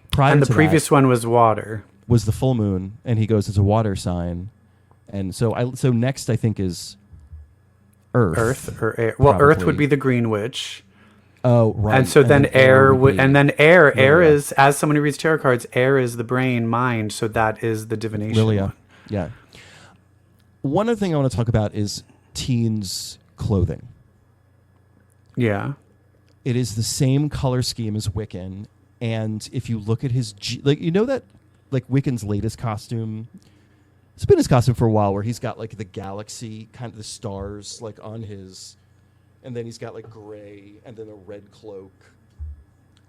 Prior and the to previous one was water. Was the full moon, and he goes, "It's a water sign." And so next I think is Earth. Earth or air. Well, Earth would probably. be the Green Witch. Oh, right. And so then air would be and then air Lilia. is, as someone who reads tarot cards, air is the brain, mind. So that is the divination. Lilia. one. Yeah. One other thing I want to talk about is teens' clothing. Yeah. It is the same color scheme as Wiccan, and if you look at his that like Wiccan's latest costume, it's been his costume for a while, where he's got like the galaxy, kind of the stars like on his, and then he's got like gray and then a red cloak.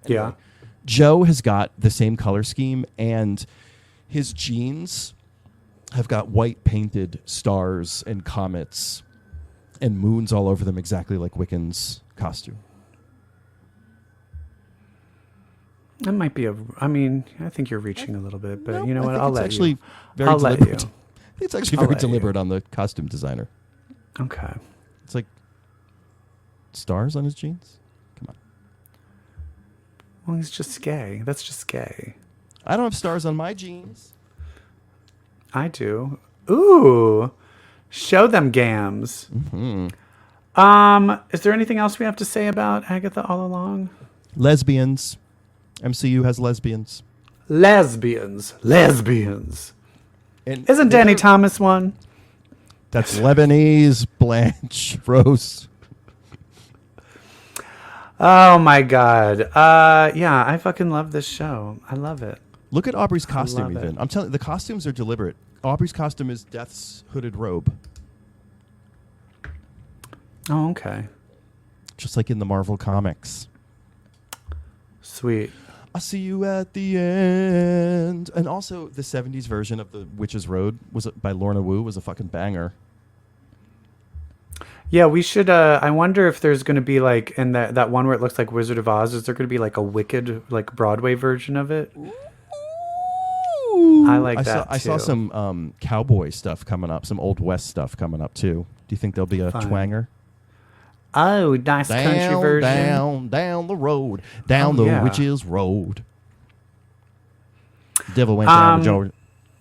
Yeah. Anyway, Joe has got the same color scheme, and his jeans have got white painted stars and comets and moons all over them, exactly like Wiccan's costume. That might be I think you're reaching a little bit, but you know what? I think I'll it's let actually you. very I'll let deliberate. you. I think it's actually I'll very let you. deliberate on the costume designer. Okay. It's like stars on his jeans. Come on. Well, he's just gay. That's just gay. I don't have stars on my jeans. I do. Ooh. Show them gams. Mm-hmm. Is there anything else we have to say about Agatha All Along? Lesbians. MCU has lesbians. Lesbians. And Isn't Danny Thomas one? That's Lebanese Blanche Rose. Oh my God. Yeah, I fucking love this show. I love it. Look at Aubrey's costume. love it. Even I'm telling you, the costumes are deliberate. Aubrey's costume is Death's hooded robe, Oh, okay. just like in the Marvel comics. Sweet. I'll see you at the end. And also, the 70s version of The Witch's Road by Lorna Wu was a fucking banger. Yeah, we should. I wonder if there's going to be like in that one where it looks like Wizard of Oz. Is there going to be like a Wicked like Broadway version of it? I like that I saw too. some cowboy stuff coming up, some Old West stuff coming up too. Do you think there'll be a Fun. twanger? Oh, nice country version. Down the road, down Oh, the yeah. witch's road. Devil went down to Georgia.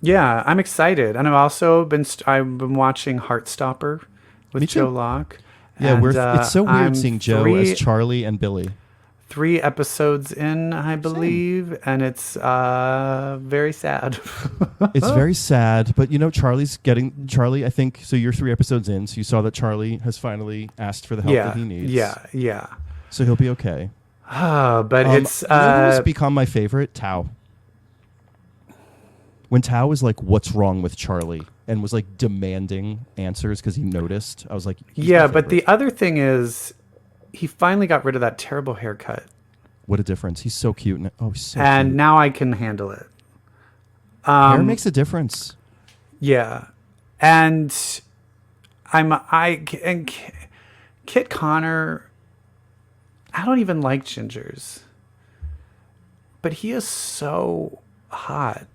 Yeah, I'm excited, and I've also been I've been watching Heartstopper Me with too. Joe Locke. Yeah, and, it's so weird I'm seeing Joe as Charlie and Billy. 3 episodes in, I believe, and it's very sad. It's very sad, but you know, Charlie, I think, so you're 3 episodes in, so you saw that Charlie has finally asked for the help that he needs. Yeah. So he'll be okay. But it's you know who's become my favorite? Tao. When Tao was like, "What's wrong with Charlie?" and was like demanding answers because he noticed, I was like, he's my yeah. But the favorite. other thing is, he finally got rid of that terrible haircut, What a difference! He's so cute. He's so and cute. now I can handle it. Hair makes a difference. Yeah, and Kit Connor. I don't even like gingers, but he is so hot.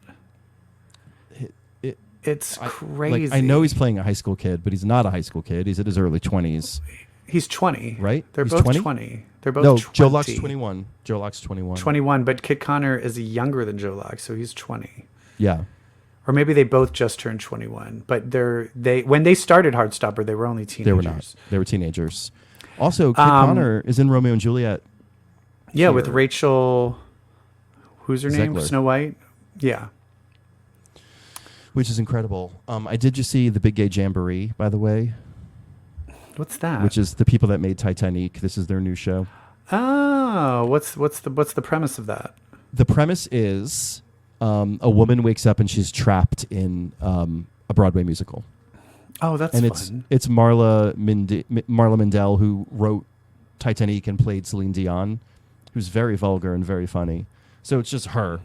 It's crazy. I know he's playing a high school kid, but he's not a high school kid. He's in his early 20s. He's 20, Right? They're He's both 20? 20. They're both No, 20. Joe Locke's 21. Joe Locke's 21. 21, but Kit Connor is younger than Joe Locke, so he's 20. Yeah. Or maybe they both just turned 21. But when they started Heartstopper, they were only teenagers. They were not. They were teenagers. Also, Kit Connor is in Romeo and Juliet. Yeah, with Here. Rachel, who's her name? Zegler. Snow White? Yeah. Which is incredible. I did just see the Big Gay Jamboree, by the way, What's that? which is the people that made Titanic. This is their new show. Oh, what's the premise of that? The premise is a woman wakes up and she's trapped in a Broadway musical. Oh, that's And fun. it's Marla Mindell, who wrote Titanic and played Celine Dion, who's very vulgar and very funny. So it's just her,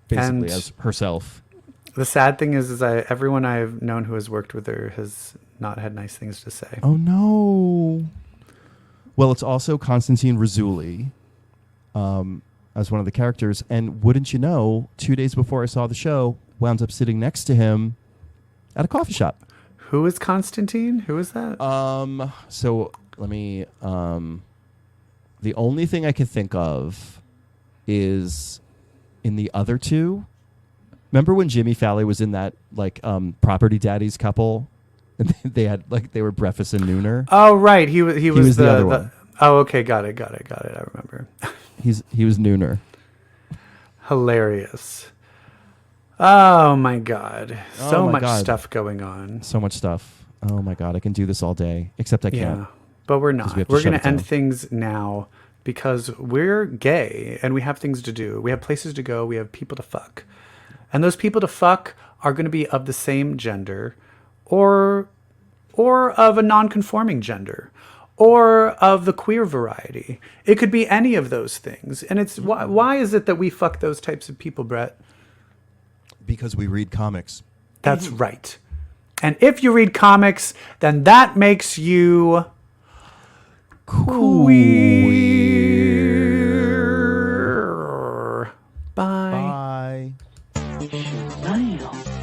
basically, And as herself. The sad thing is everyone I've known who has worked with her has not had nice things to say. Oh, no. Well, it's also Constantine Rizzuli as one of the characters. And wouldn't you know, 2 days before I saw the show, wound up sitting next to him at a coffee shop. Who is Constantine? Who is that? So let me... the only thing I can think of is in the other two, Remember when Jimmy Fallon was in that like Property Daddies couple, and they had like they were breakfast and nooner. Oh right, he was the other one. Oh okay, got it. I remember. He was nooner. Hilarious. Oh my god, so much God. stuff going on. So much stuff. Oh my god, I can do this all day. Except I can't. Yeah, but we're 'Cause not. we have to We're shut going it to end down. things now because we're gay and we have things to do. We have places to go. We have people to fuck. And those people to fuck are going to be of the same gender or of a non-conforming gender or of the queer variety. It could be any of those things. And it's why is it that we fuck those types of people, Brett? Because we read comics. That's right. And if you read comics, then that makes you queer. Bye. Bye. Shazam.